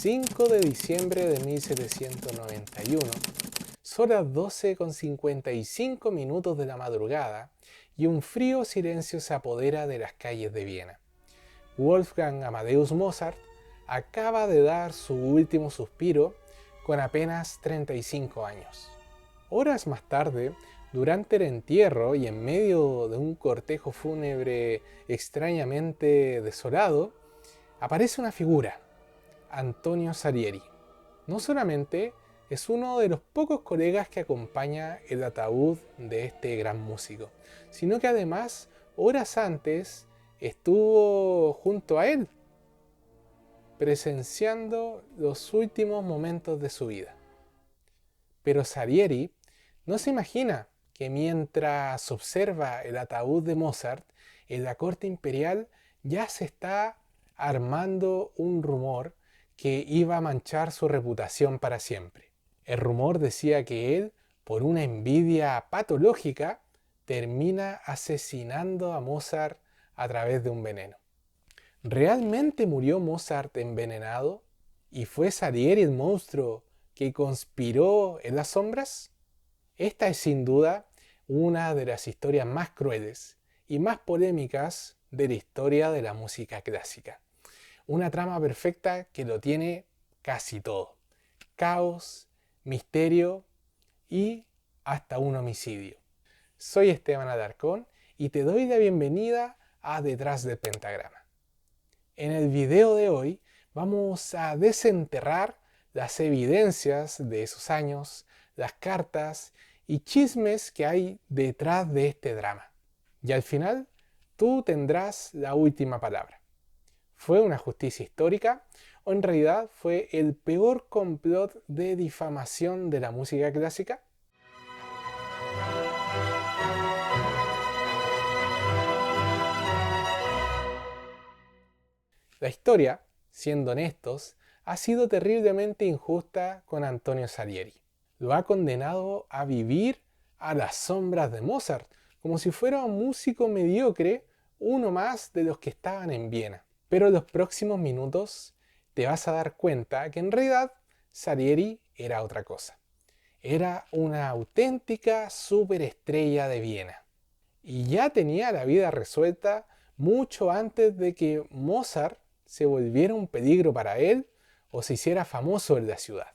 5 de diciembre de 1791, son las 12:55 de la madrugada y un frío silencio se apodera de las calles de Viena. Wolfgang Amadeus Mozart acaba de dar su último suspiro con apenas 35 años. Horas más tarde, durante el entierro y en medio de un cortejo fúnebre extrañamente desolado, aparece una figura, Antonio Salieri. No solamente es uno de los pocos colegas que acompaña el ataúd de este gran músico, sino que además, horas antes, estuvo junto a él, presenciando los últimos momentos de su vida. Pero Salieri no se imagina que mientras observa el ataúd de Mozart, en la corte imperial ya se está armando un rumor que iba a manchar su reputación para siempre. El rumor decía que él, por una envidia patológica, termina asesinando a Mozart a través de un veneno. ¿Realmente murió Mozart envenenado? ¿Y fue Salieri el monstruo que conspiró en las sombras? Esta es sin duda una de las historias más crueles y más polémicas de la historia de la música clásica. Una trama perfecta que lo tiene casi todo. Caos, misterio y hasta un homicidio. Soy Esteban Alarcón y te doy la bienvenida a Detrás del Pentagrama. En el video de hoy vamos a desenterrar las evidencias de esos años, las cartas y chismes que hay detrás de este drama. Y al final, tú tendrás la última palabra. ¿Fue una justicia histórica o en realidad fue el peor complot de difamación de la música clásica? La historia, siendo honestos, ha sido terriblemente injusta con Antonio Salieri. Lo ha condenado a vivir a las sombras de Mozart, como si fuera un músico mediocre, uno más de los que estaban en Viena. Pero en los próximos minutos te vas a dar cuenta que en realidad Salieri era otra cosa. Era una auténtica superestrella de Viena. Y ya tenía la vida resuelta mucho antes de que Mozart se volviera un peligro para él o se hiciera famoso en la ciudad.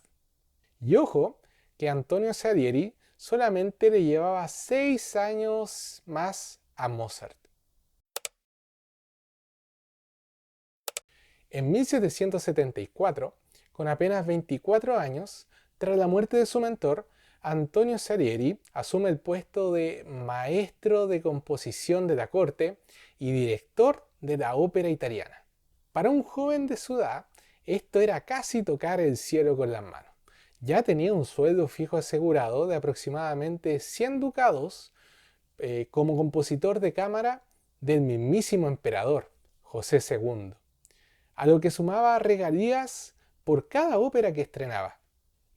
Y ojo que Antonio Salieri solamente le llevaba 6 años más a Mozart. En 1774, con apenas 24 años, tras la muerte de su mentor, Antonio Salieri asume el puesto de maestro de composición de la corte y director de la ópera italiana. Para un joven de su edad, esto era casi tocar el cielo con las manos. Ya tenía un sueldo fijo asegurado de aproximadamente 100 ducados como compositor de cámara del mismísimo emperador, José II, a lo que sumaba regalías por cada ópera que estrenaba.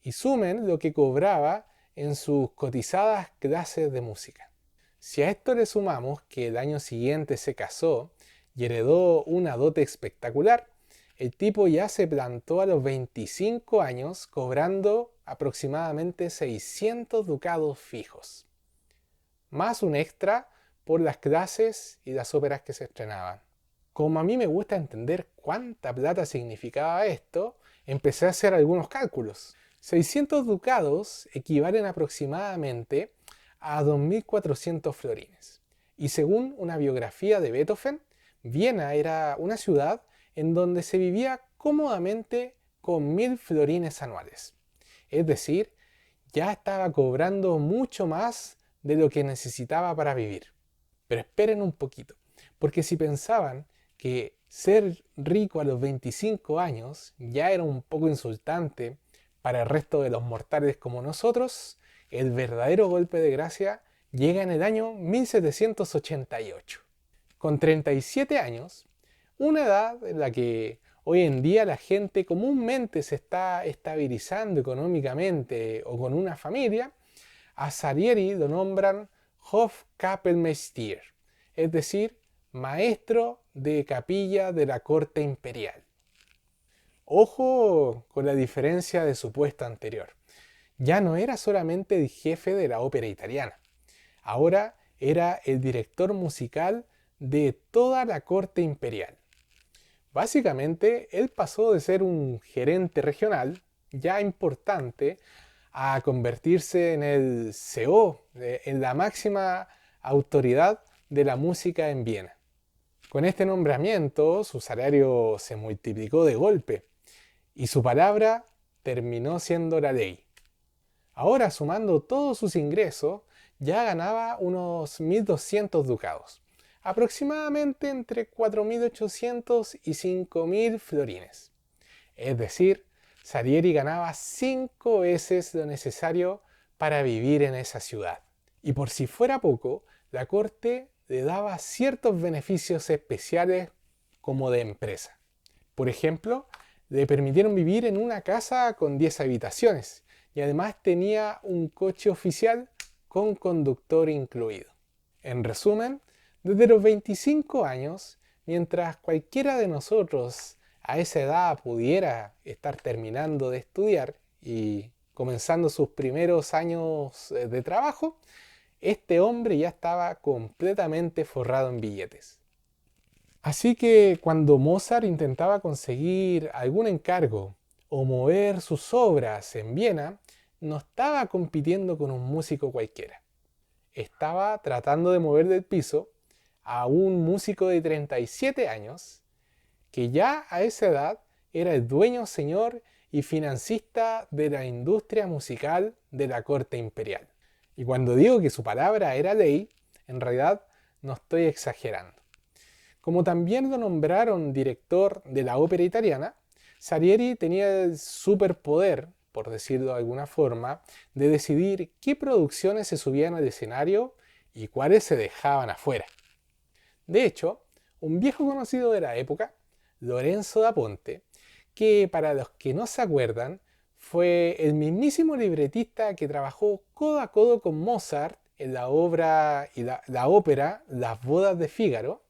Y sumen lo que cobraba en sus cotizadas clases de música. Si a esto le sumamos que el año siguiente se casó y heredó una dote espectacular, el tipo ya se plantó a los 25 años cobrando aproximadamente 600 ducados fijos, más un extra por las clases y las óperas que se estrenaban. Como a mí me gusta entender cuánta plata significaba esto, empecé a hacer algunos cálculos. 600 ducados equivalen aproximadamente a 2.400 florines. Y según una biografía de Beethoven, Viena era una ciudad en donde se vivía cómodamente con 1.000 florines anuales. Es decir, ya estaba cobrando mucho más de lo que necesitaba para vivir. Pero esperen un poquito, porque si pensaban que ser rico a los 25 años ya era un poco insultante para el resto de los mortales como nosotros, el verdadero golpe de gracia llega en el año 1788. Con 37 años, una edad en la que hoy en día la gente comúnmente se está estabilizando económicamente o con una familia, a Salieri lo nombran Hofkapellmeister, es decir, maestro de capilla de la corte imperial. Ojo con la diferencia de su puesto anterior. Ya no era solamente el jefe de la ópera italiana, ahora era el director musical de toda la corte imperial. Básicamente, él pasó de ser un gerente regional, ya importante, a convertirse en el CEO, en la máxima autoridad de la música en Viena. Con este nombramiento, su salario se multiplicó de golpe y su palabra terminó siendo la ley. Ahora, sumando todos sus ingresos, ya ganaba unos 1.200 ducados, aproximadamente entre 4.800 y 5.000 florines. Es decir, Salieri ganaba 5 veces lo necesario para vivir en esa ciudad. Y por si fuera poco, la corte le daba ciertos beneficios especiales como de empresa. Por ejemplo, le permitieron vivir en una casa con 10 habitaciones y además tenía un coche oficial con conductor incluido. En resumen, desde los 25 años, mientras cualquiera de nosotros a esa edad pudiera estar terminando de estudiar y comenzando sus primeros años de trabajo, este hombre ya estaba completamente forrado en billetes. Así que cuando Mozart intentaba conseguir algún encargo o mover sus obras en Viena, no estaba compitiendo con un músico cualquiera. Estaba tratando de mover del piso a un músico de 37 años que ya a esa edad era el dueño, señor y financista de la industria musical de la corte imperial. Y cuando digo que su palabra era ley, en realidad no estoy exagerando. Como también lo nombraron director de la ópera italiana, Salieri tenía el superpoder, por decirlo de alguna forma, de decidir qué producciones se subían al escenario y cuáles se dejaban afuera. De hecho, un viejo conocido de la época, Lorenzo da Ponte, que para los que no se acuerdan, fue el mismísimo libretista que trabajó codo a codo con Mozart en la obra y la ópera Las bodas de Fígaro,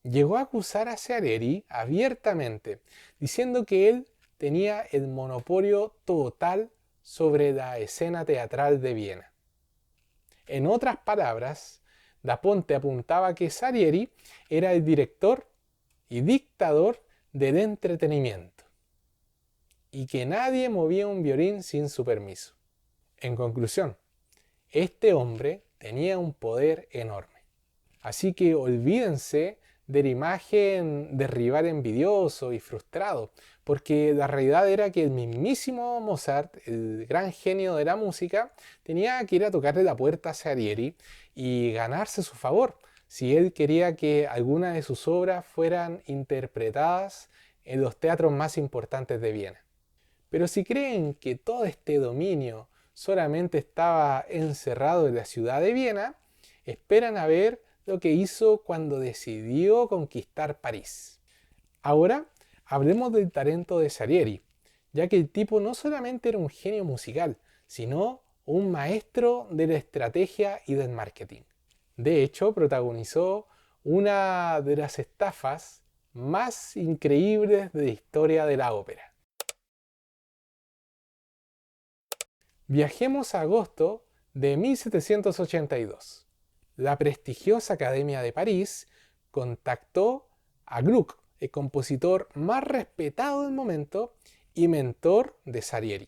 llegó a acusar a Salieri abiertamente, diciendo que él tenía el monopolio total sobre la escena teatral de Viena. En otras palabras, Da Ponte apuntaba que Salieri era el director y dictador del entretenimiento, y que nadie movía un violín sin su permiso. En conclusión, este hombre tenía un poder enorme. Así que olvídense de la imagen de rival envidioso y frustrado, porque la realidad era que el mismísimo Mozart, el gran genio de la música, tenía que ir a tocarle la puerta a Salieri y ganarse su favor, si él quería que algunas de sus obras fueran interpretadas en los teatros más importantes de Viena. Pero si creen que todo este dominio solamente estaba encerrado en la ciudad de Viena, esperan a ver lo que hizo cuando decidió conquistar París. Ahora hablemos del talento de Salieri, ya que el tipo no solamente era un genio musical, sino un maestro de la estrategia y del marketing. De hecho, protagonizó una de las estafas más increíbles de la historia de la ópera. Viajemos a agosto de 1782. La prestigiosa Academia de París contactó a Gluck, el compositor más respetado del momento y mentor de Salieri,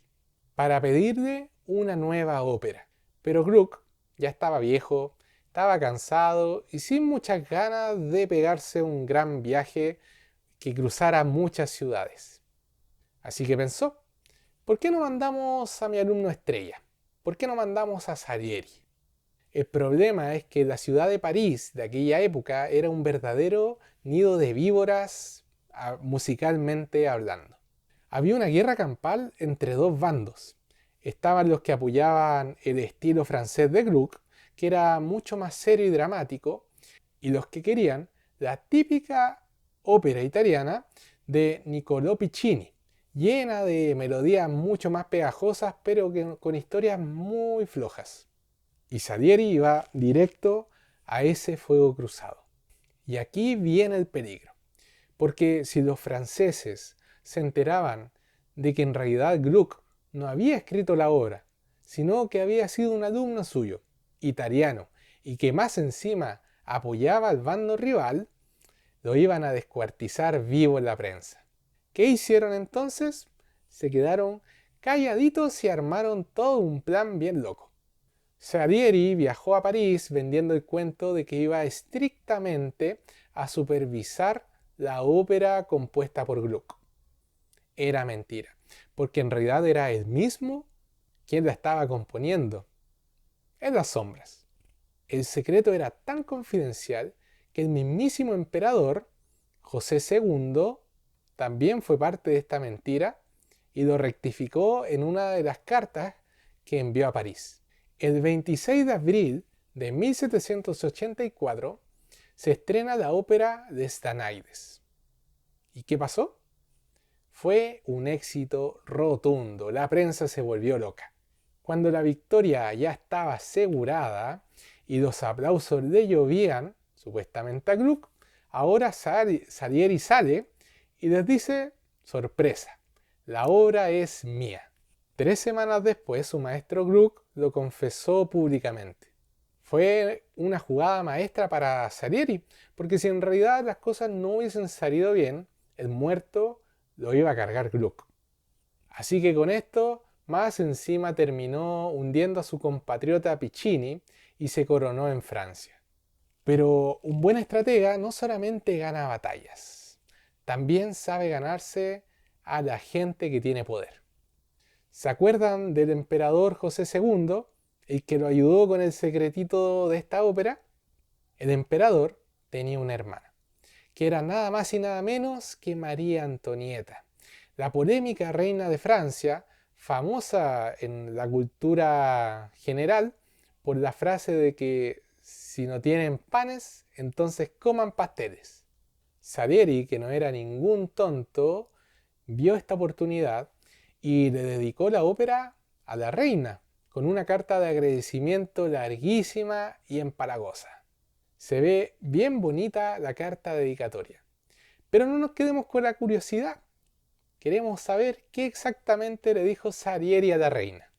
para pedirle una nueva ópera. Pero Gluck ya estaba viejo, estaba cansado y sin muchas ganas de pegarse un gran viaje que cruzara muchas ciudades. Así que pensó, ¿por qué no mandamos a mi alumno estrella? ¿Por qué no mandamos a Salieri? El problema es que la ciudad de París de aquella época era un verdadero nido de víboras musicalmente hablando. Había una guerra campal entre dos bandos. Estaban los que apoyaban el estilo francés de Gluck, que era mucho más serio y dramático, y los que querían la típica ópera italiana de Niccolò Piccini, llena de melodías mucho más pegajosas, pero con historias muy flojas. Y Salieri iba directo a ese fuego cruzado. Y aquí viene el peligro, porque si los franceses se enteraban de que en realidad Gluck no había escrito la obra, sino que había sido un alumno suyo, italiano, y que más encima apoyaba al bando rival, lo iban a descuartizar vivo en la prensa. ¿Qué hicieron entonces? Se quedaron calladitos y armaron todo un plan bien loco. Salieri viajó a París vendiendo el cuento de que iba estrictamente a supervisar la ópera compuesta por Gluck. Era mentira, porque en realidad era él mismo quien la estaba componiendo, en las sombras. El secreto era tan confidencial que el mismísimo emperador, José II, también fue parte de esta mentira y lo rectificó en una de las cartas que envió a París. El 26 de abril de 1784 se estrena la ópera Les Danaides. ¿Y qué pasó? Fue un éxito rotundo, la prensa se volvió loca. Cuando la victoria ya estaba asegurada y los aplausos le llovían, supuestamente a Gluck, ahora Salieri sale y les dice, sorpresa, la obra es mía. 3 semanas después su maestro Gluck lo confesó públicamente. Fue una jugada maestra para Salieri, porque si en realidad las cosas no hubiesen salido bien, el muerto lo iba a cargar Gluck. Así que con esto, más encima terminó hundiendo a su compatriota Piccini y se coronó en Francia. Pero un buen estratega no solamente gana batallas, también sabe ganarse a la gente que tiene poder. ¿Se acuerdan del emperador José II, el que lo ayudó con el secretito de esta ópera? El emperador tenía una hermana, que era nada más y nada menos que María Antonieta, la polémica reina de Francia, famosa en la cultura general por la frase de que si no tienen panes, entonces coman pasteles. Salieri, que no era ningún tonto, vio esta oportunidad y le dedicó la ópera a la reina, con una carta de agradecimiento larguísima y empalagosa. Se ve bien bonita la carta dedicatoria. Pero no nos quedemos con la curiosidad. Queremos saber qué exactamente le dijo Salieri a la reina.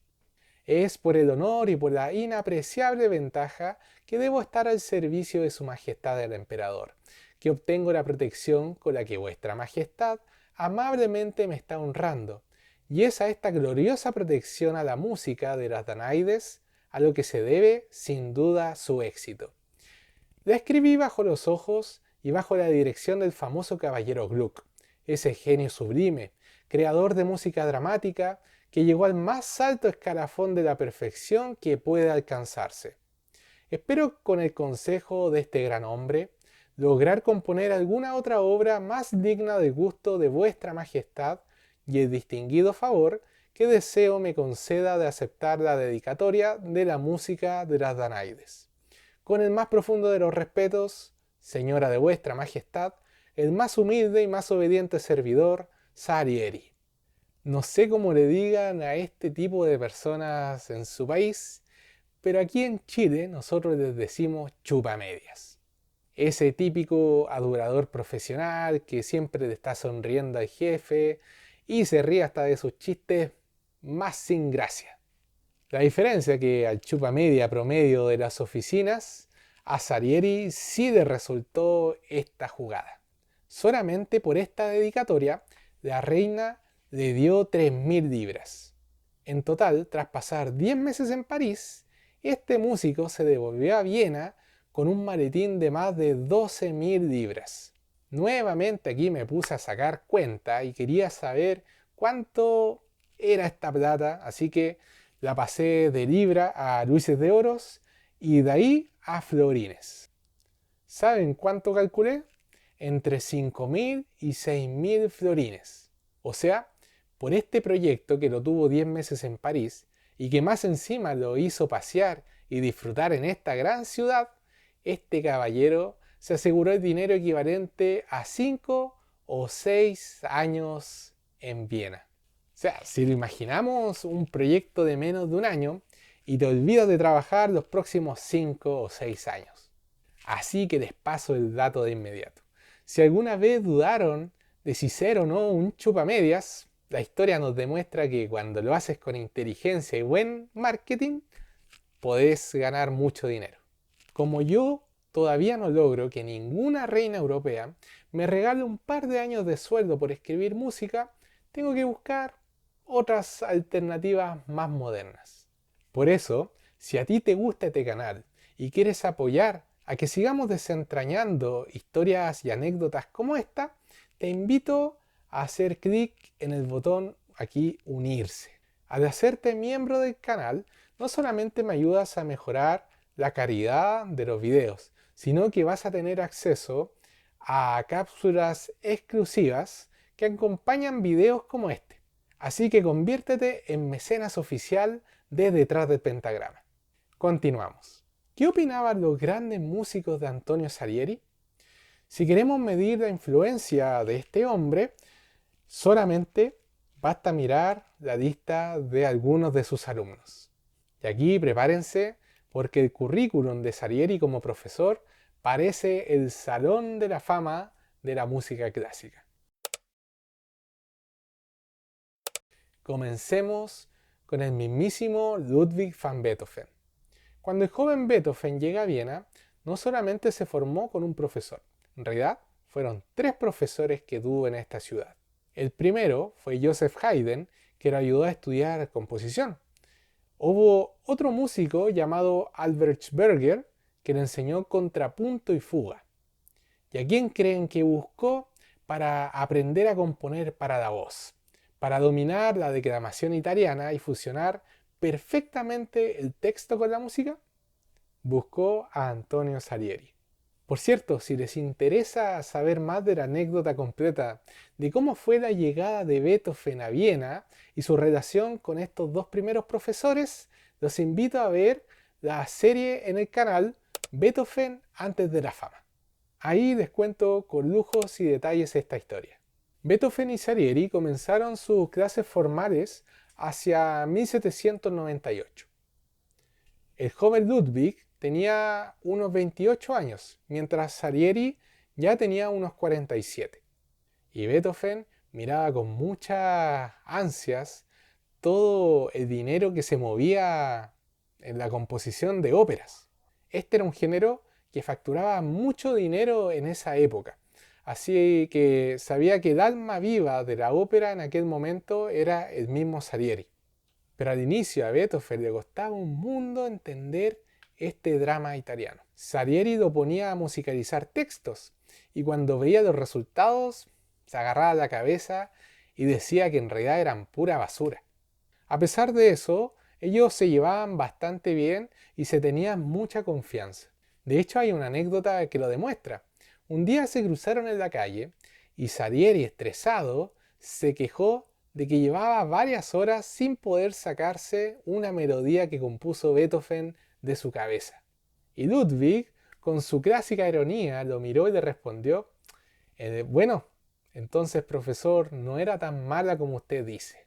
Es por el honor y por la inapreciable ventaja que debo estar al servicio de su majestad el emperador, que obtengo la protección con la que vuestra majestad amablemente me está honrando, y es a esta gloriosa protección a la música de las Danaides a lo que se debe sin duda su éxito. La escribí bajo los ojos y bajo la dirección del famoso caballero Gluck, ese genio sublime, creador de música dramática que llegó al más alto escalafón de la perfección que puede alcanzarse. Espero con el consejo de este gran hombre lograr componer alguna otra obra más digna del gusto de vuestra majestad y el distinguido favor que deseo me conceda de aceptar la dedicatoria de la música de las Danaides. Con el más profundo de los respetos, señora de vuestra majestad, el más humilde y más obediente servidor, Salieri. No sé cómo le digan a este tipo de personas en su país, pero aquí en Chile nosotros les decimos chupamedias. Ese típico adorador profesional que siempre le está sonriendo al jefe y se ríe hasta de sus chistes más sin gracia. La diferencia es que al chupamedia promedio de las oficinas, a Salieri sí le resultó esta jugada. Solamente por esta dedicatoria, la reina le dio 3.000 libras. En total, tras pasar 10 meses en París, este músico se devolvió a Viena con un maletín de más de 12.000 libras. Nuevamente aquí me puse a sacar cuenta y quería saber cuánto era esta plata, así que la pasé de libra a luises de oros y de ahí a florines. ¿Saben cuánto calculé? Entre 5.000 y 6.000 florines. O sea, por este proyecto que lo tuvo 10 meses en París y que más encima lo hizo pasear y disfrutar en esta gran ciudad, este caballero se aseguró el dinero equivalente a 5 o 6 años en Viena. O sea, si lo imaginamos un proyecto de menos de un año y te olvidas de trabajar los próximos 5 o 6 años. Así que les paso el dato de inmediato. Si alguna vez dudaron de si ser o no un chupamedias, la historia nos demuestra que cuando lo haces con inteligencia y buen marketing, podés ganar mucho dinero. Como yo todavía no logro que ninguna reina europea me regale un par de años de sueldo por escribir música, tengo que buscar otras alternativas más modernas. Por eso, si a ti te gusta este canal y quieres apoyar a que sigamos desentrañando historias y anécdotas como esta, te invito a hacer clic en el botón aquí unirse. Al hacerte miembro del canal, no solamente me ayudas a mejorar la calidad de los videos, sino que vas a tener acceso a cápsulas exclusivas que acompañan videos como este. Así que conviértete en mecenas oficial de Detrás del Pentagrama. Continuamos. ¿Qué opinaban los grandes músicos de Antonio Salieri? Si queremos medir la influencia de este hombre, solamente basta mirar la lista de algunos de sus alumnos. Y aquí prepárense porque el currículum de Salieri como profesor parece el salón de la fama de la música clásica. Comencemos con el mismísimo Ludwig van Beethoven. Cuando el joven Beethoven llega a Viena, no solamente se formó con un profesor, en realidad fueron 3 profesores que tuvo en esta ciudad. El primero fue Joseph Haydn, que lo ayudó a estudiar composición. Hubo otro músico llamado Albert Berger, que le enseñó contrapunto y fuga. ¿Y a quién creen que buscó para aprender a componer para la voz? Para dominar la declamación italiana y fusionar perfectamente el texto con la música, buscó a Antonio Salieri. Por cierto, si les interesa saber más de la anécdota completa de cómo fue la llegada de Beethoven a Viena y su relación con estos 2 primeros profesores, los invito a ver la serie en el canal Beethoven antes de la fama. Ahí les cuento con lujos y detalles esta historia. Beethoven y Salieri comenzaron sus clases formales hacia 1798. El joven Ludwig tenía unos 28 años, mientras Salieri ya tenía unos 47. Y Beethoven miraba con muchas ansias todo el dinero que se movía en la composición de óperas. Este era un género que facturaba mucho dinero en esa época. Así que sabía que el alma viva de la ópera en aquel momento era el mismo Salieri. Pero al inicio a Beethoven le costaba un mundo entender este drama italiano. Salieri lo ponía a musicalizar textos y cuando veía los resultados se agarraba la cabeza y decía que en realidad eran pura basura. A pesar de eso, ellos se llevaban bastante bien y se tenían mucha confianza. De hecho, hay una anécdota que lo demuestra. Un día se cruzaron en la calle y Salieri, estresado, se quejó de que llevaba varias horas sin poder sacarse una melodía que compuso Beethoven de su cabeza. Y Ludwig, con su clásica ironía, lo miró y le respondió, bueno, entonces profesor, no era tan mala como usted dice.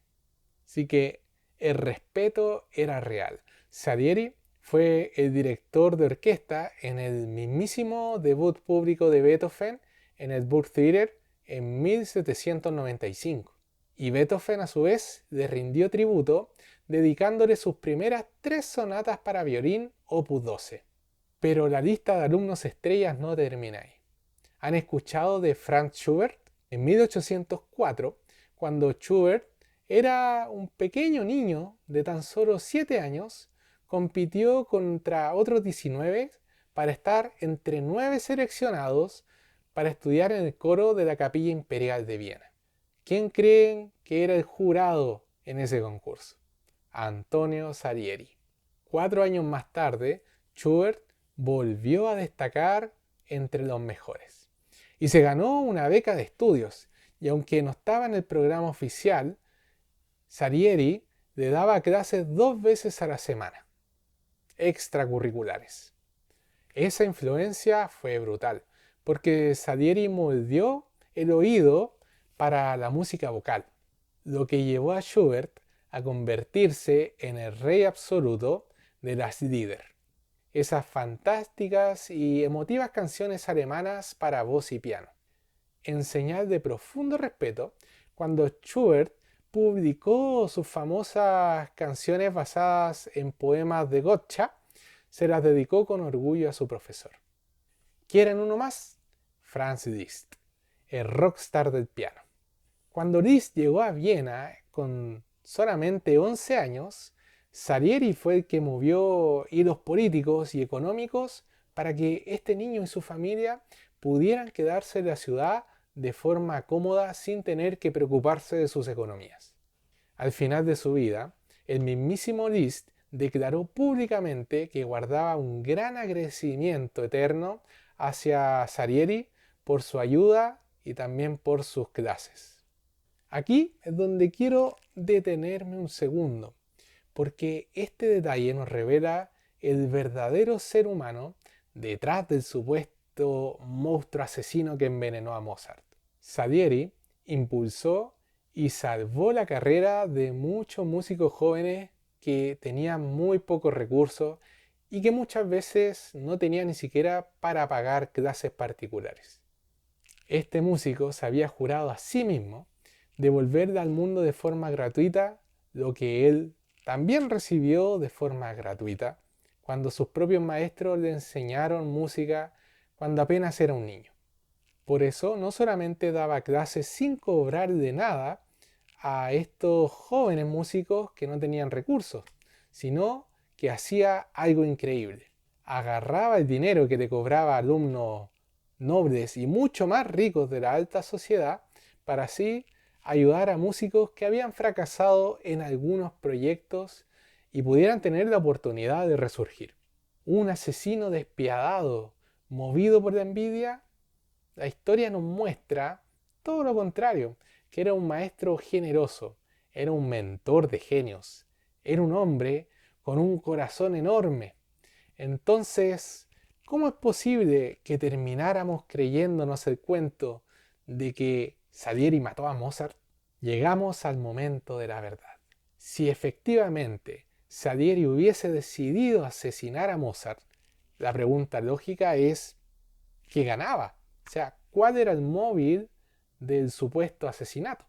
Así que el respeto era real. Salieri fue el director de orquesta en el mismísimo debut público de Beethoven en el Burgtheater en 1795. Y Beethoven a su vez le rindió tributo dedicándole sus primeras 3 sonatas para violín opus 12. Pero la lista de alumnos estrellas no termina ahí. ¿Han escuchado de Franz Schubert? En 1804, cuando Schubert era un pequeño niño de tan solo 7 años, compitió contra otros 19 para estar entre 9 seleccionados para estudiar en el coro de la Capilla Imperial de Viena. ¿Quién creen que era el jurado en ese concurso? Antonio Salieri. 4 años más tarde, Schubert volvió a destacar entre los mejores. Y se ganó una beca de estudios, y aunque no estaba en el programa oficial, Salieri le daba clases 2 veces a la semana, extracurriculares. Esa influencia fue brutal, porque Salieri moldeó el oído para la música vocal, lo que llevó a Schubert a convertirse en el rey absoluto de las Lieder, esas fantásticas y emotivas canciones alemanas para voz y piano. en señal de profundo respeto, cuando Schubert publicó sus famosas canciones basadas en poemas de Gottschalk, se las dedicó con orgullo a su profesor. ¿Quieren uno más? Franz Liszt, el rockstar del piano. Cuando Liszt llegó a Viena con solamente 11 años, Salieri fue el que movió hilos políticos y económicos para que este niño y su familia pudieran quedarse en la ciudad de forma cómoda sin tener que preocuparse de sus economías. Al final de su vida, el mismísimo Liszt declaró públicamente que guardaba un gran agradecimiento eterno hacia Salieri por su ayuda y también por sus clases. Aquí es donde quiero detenerme un segundo, porque este detalle nos revela el verdadero ser humano detrás del supuesto monstruo asesino que envenenó a Mozart. Salieri impulsó y salvó la carrera de muchos músicos jóvenes que tenían muy pocos recursos y que muchas veces no tenían ni siquiera para pagar clases particulares. Este músico se había jurado a sí mismo devolverle al mundo de forma gratuita lo que él también recibió de forma gratuita cuando sus propios maestros le enseñaron música cuando apenas era un niño. Por eso no solamente daba clases sin cobrar de nada a estos jóvenes músicos que no tenían recursos, sino que hacía algo increíble. Agarraba el dinero que le cobraba a alumnos nobles y mucho más ricos de la alta sociedad para así ayudar a músicos que habían fracasado en algunos proyectos y pudieran tener la oportunidad de resurgir. Un asesino despiadado, movido por la envidia. La historia nos muestra todo lo contrario, que era un maestro generoso, era un mentor de genios, era un hombre con un corazón enorme. Entonces, ¿cómo es posible que termináramos creyéndonos el cuento de que Salieri mató a Mozart? Llegamos al momento de la verdad. Si efectivamente Salieri hubiese decidido asesinar a Mozart, la pregunta lógica es, ¿qué ganaba? O sea, ¿cuál era el móvil del supuesto asesinato?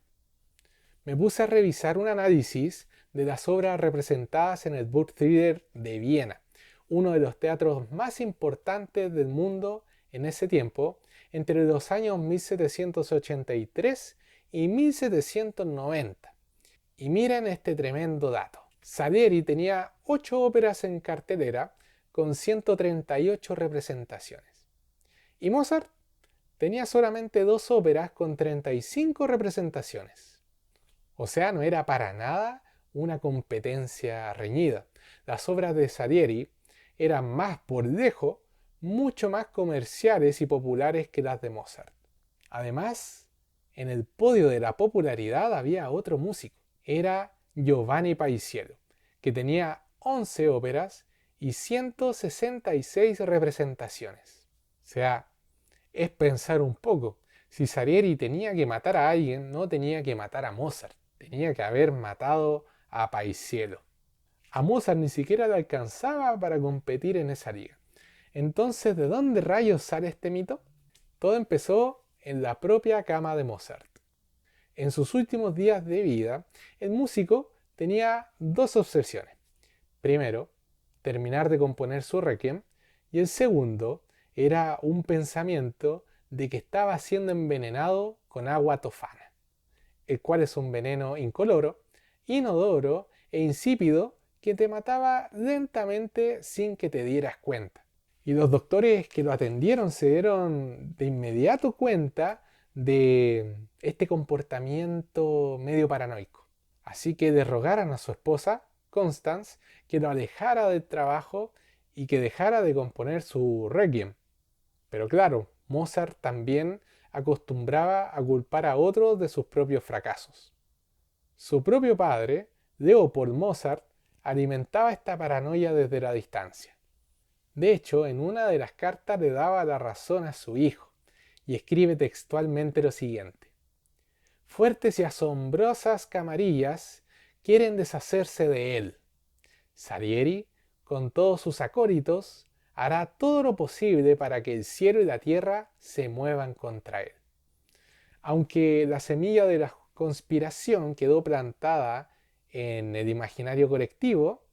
Me puse a revisar un análisis de las obras representadas en el Burgtheater de Viena, uno de los teatros más importantes del mundo en ese tiempo, entre los años 1783 y 1790. Y miren este tremendo dato. Salieri tenía 8 óperas en cartelera con 138 representaciones. Y Mozart tenía solamente 2 óperas con 35 representaciones. O sea, no era para nada una competencia reñida. Las obras de Salieri eran más por lejos, mucho más comerciales y populares que las de Mozart. Además, en el podio de la popularidad había otro músico. Era Giovanni Paisiello, que tenía 11 óperas y 166 representaciones. O sea, es pensar un poco. Si Salieri tenía que matar a alguien, no tenía que matar a Mozart. Tenía que haber matado a Paisiello. A Mozart ni siquiera le alcanzaba para competir en esa liga. Entonces, ¿de dónde rayos sale este mito? Todo empezó en la propia cama de Mozart. En sus últimos días de vida, el músico tenía 2 obsesiones. Primero, terminar de componer su requiem, y el segundo era un pensamiento de que estaba siendo envenenado con agua tofana, el cual es un veneno incoloro, inodoro e insípido que te mataba lentamente sin que te dieras cuenta. Y los doctores que lo atendieron se dieron de inmediato cuenta de este comportamiento medio paranoico. Así que le rogaron a su esposa, Constance, que lo alejara del trabajo y que dejara de componer su requiem. Pero claro, Mozart también acostumbraba a culpar a otros de sus propios fracasos. Su propio padre, Leopold Mozart, alimentaba esta paranoia desde la distancia. De hecho, en una de las cartas le daba la razón a su hijo y escribe textualmente lo siguiente: fuertes y asombrosas camarillas quieren deshacerse de él. Salieri, con todos sus acólitos, hará todo lo posible para que el cielo y la tierra se muevan contra él. Aunque la semilla de la conspiración quedó plantada en el imaginario colectivo,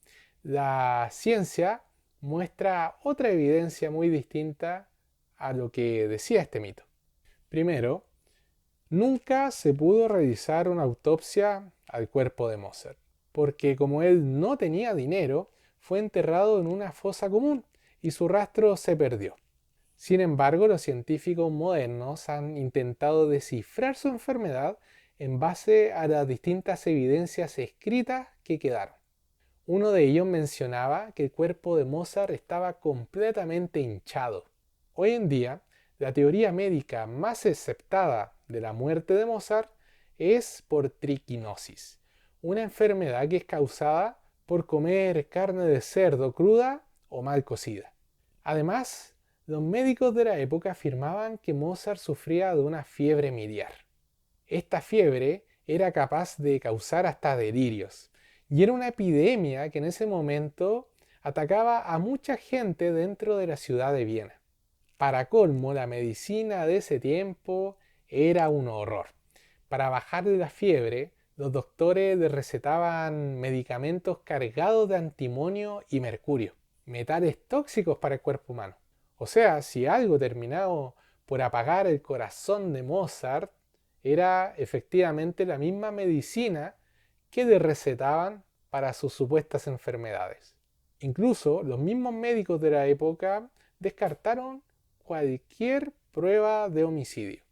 la ciencia muestra otra evidencia muy distinta a lo que decía este mito. Primero, nunca se pudo realizar una autopsia al cuerpo de Mozart, porque como él no tenía dinero, fue enterrado en una fosa común y su rastro se perdió. Sin embargo, los científicos modernos han intentado descifrar su enfermedad en base a las distintas evidencias escritas que quedaron. Uno de ellos mencionaba que el cuerpo de Mozart estaba completamente hinchado. Hoy en día, la teoría médica más aceptada de la muerte de Mozart es por triquinosis, una enfermedad que es causada por comer carne de cerdo cruda o mal cocida. Además, los médicos de la época afirmaban que Mozart sufría de una fiebre miliar. Esta fiebre era capaz de causar hasta delirios, y era una epidemia que en ese momento atacaba a mucha gente dentro de la ciudad de Viena. Para colmo, la medicina de ese tiempo era un horror. Para bajarle la fiebre, los doctores le recetaban medicamentos cargados de antimonio y mercurio, metales tóxicos para el cuerpo humano. O sea, si algo terminaba por apagar el corazón de Mozart, era efectivamente la misma medicina que le recetaban para sus supuestas enfermedades. Incluso los mismos médicos de la época descartaron cualquier prueba de homicidio.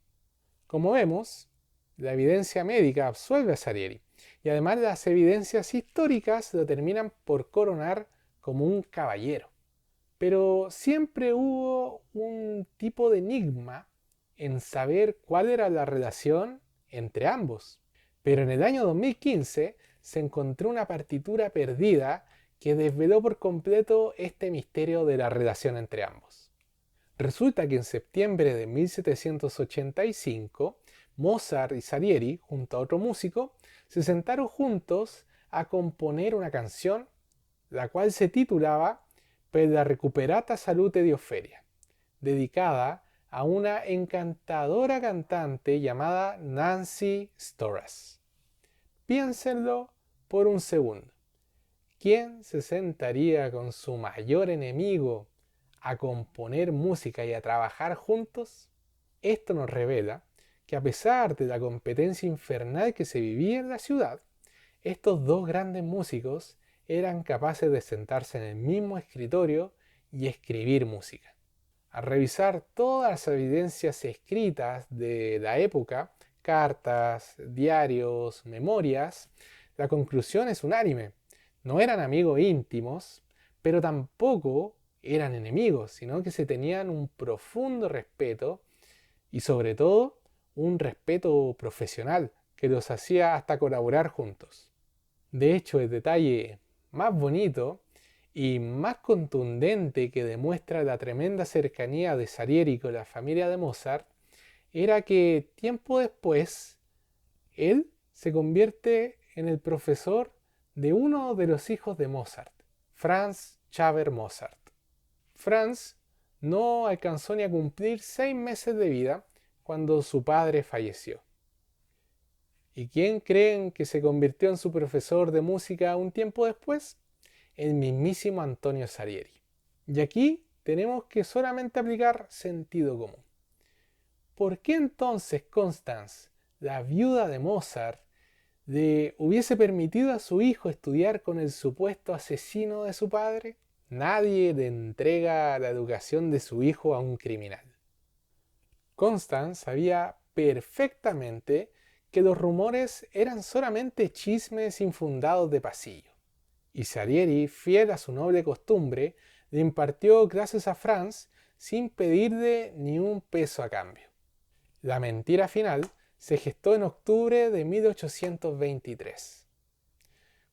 Como vemos, la evidencia médica absuelve a Salieri y además las evidencias históricas lo terminan por coronar como un caballero. Pero siempre hubo un tipo de enigma en saber cuál era la relación entre ambos. Pero en el año 2015 se encontró una partitura perdida que desveló por completo este misterio de la relación entre ambos. Resulta que en septiembre de 1785, Mozart y Salieri, junto a otro músico, se sentaron juntos a componer una canción, la cual se titulaba Per la recuperata salute di Ofelia, dedicada a una encantadora cantante llamada Nancy Storace. Piénsenlo por un segundo. ¿Quién se sentaría con su mayor enemigo a componer música y a trabajar juntos? Esto nos revela que a pesar de la competencia infernal que se vivía en la ciudad, estos dos grandes músicos eran capaces de sentarse en el mismo escritorio y escribir música. Al revisar todas las evidencias escritas de la época, cartas, diarios, memorias, la conclusión es unánime. No eran amigos íntimos, pero tampoco eran enemigos, sino que se tenían un profundo respeto y sobre todo un respeto profesional que los hacía hasta colaborar juntos. De hecho, el detalle más bonito y más contundente que demuestra la tremenda cercanía de Salieri con la familia de Mozart era que tiempo después él se convierte en el profesor de uno de los hijos de Mozart, Franz Xaver Mozart. Franz no alcanzó ni a cumplir 6 meses de vida cuando su padre falleció. ¿Y quién creen que se convirtió en su profesor de música un tiempo después? El mismísimo Antonio Salieri. Y aquí tenemos que solamente aplicar sentido común. ¿Por qué entonces Constance, la viuda de Mozart, le hubiese permitido a su hijo estudiar con el supuesto asesino de su padre? Nadie le entrega la educación de su hijo a un criminal. Constance sabía perfectamente que los rumores eran solamente chismes infundados de pasillo. Y Salieri, fiel a su noble costumbre, le impartió clases a Franz sin pedirle ni un peso a cambio. La mentira final se gestó en octubre de 1823,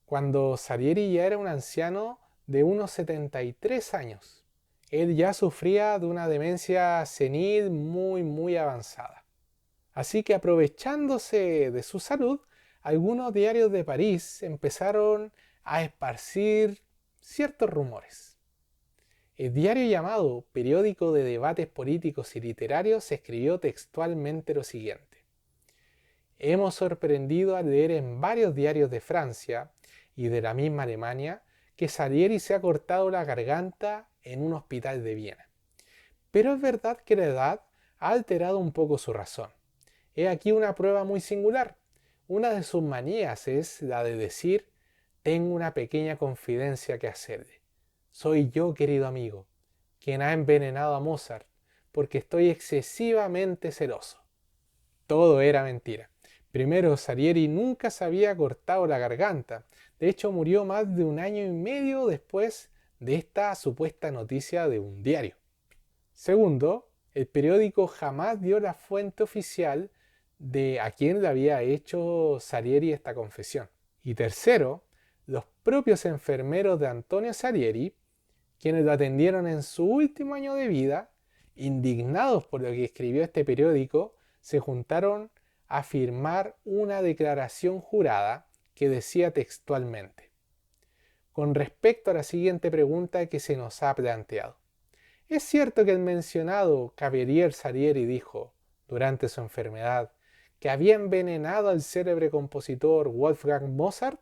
cuando Salieri ya era un anciano de unos 73 años. Él ya sufría de una demencia senil muy avanzada. Así que aprovechándose de su salud, algunos diarios de París empezaron a esparcir ciertos rumores. El diario llamado Periódico de Debates Políticos y Literarios escribió textualmente lo siguiente: hemos sorprendido al leer en varios diarios de Francia y de la misma Alemania que Salieri se ha cortado la garganta en un hospital de Viena. Pero es verdad que la edad ha alterado un poco su razón. He aquí una prueba muy singular. Una de sus manías es la de decir: tengo una pequeña confidencia que hacerle. Soy yo, querido amigo, quien ha envenenado a Mozart, porque estoy excesivamente celoso. Todo era mentira. Primero, Salieri nunca se había cortado la garganta. De hecho, murió más de un año y medio después de esta supuesta noticia de un diario. Segundo, el periódico jamás dio la fuente oficial de a quién le había hecho Salieri esta confesión. Y tercero, los propios enfermeros de Antonio Salieri, quienes lo atendieron en su último año de vida, indignados por lo que escribió este periódico, se juntaron a firmar una declaración jurada que decía textualmente: con respecto a la siguiente pregunta que se nos ha planteado, ¿es cierto que el mencionado Cavalier Salieri dijo, durante su enfermedad, que había envenenado al célebre compositor Wolfgang Mozart?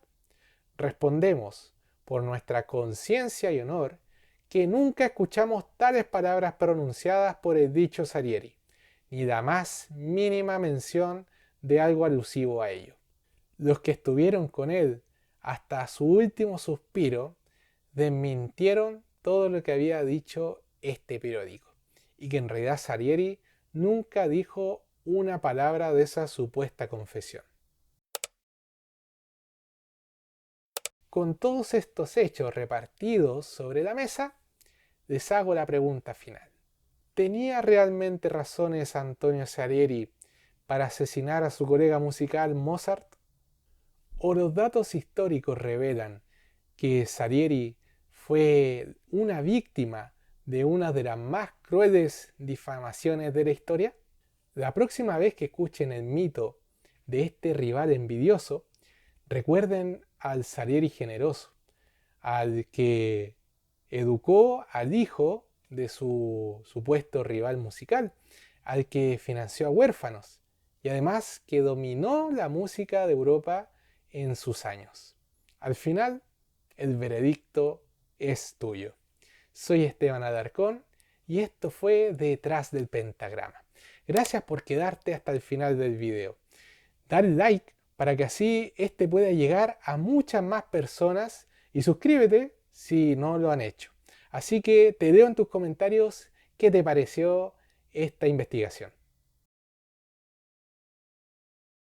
Respondemos, por nuestra conciencia y honor, que nunca escuchamos tales palabras pronunciadas por el dicho Salieri, ni la más mínima mención de algo alusivo a ello. Los que estuvieron con él hasta su último suspiro desmintieron todo lo que había dicho este periódico, y que en realidad Salieri nunca dijo una palabra de esa supuesta confesión. Con todos estos hechos repartidos sobre la mesa, les hago la pregunta final. ¿Tenía realmente razones Antonio Salieri para asesinar a su colega musical Mozart? ¿O los datos históricos revelan que Salieri fue una víctima de una de las más crueles difamaciones de la historia? La próxima vez que escuchen el mito de este rival envidioso, recuerden al Salieri generoso, al que educó al hijo de su supuesto rival musical, al que financió a huérfanos y además que dominó la música de Europa en sus años. Al final, el veredicto es tuyo. Soy Esteban Alarcón y esto fue Detrás del Pentagrama. Gracias por quedarte hasta el final del video. Dale like para que así este pueda llegar a muchas más personas y suscríbete si no lo han hecho. Así que te leo en tus comentarios qué te pareció esta investigación.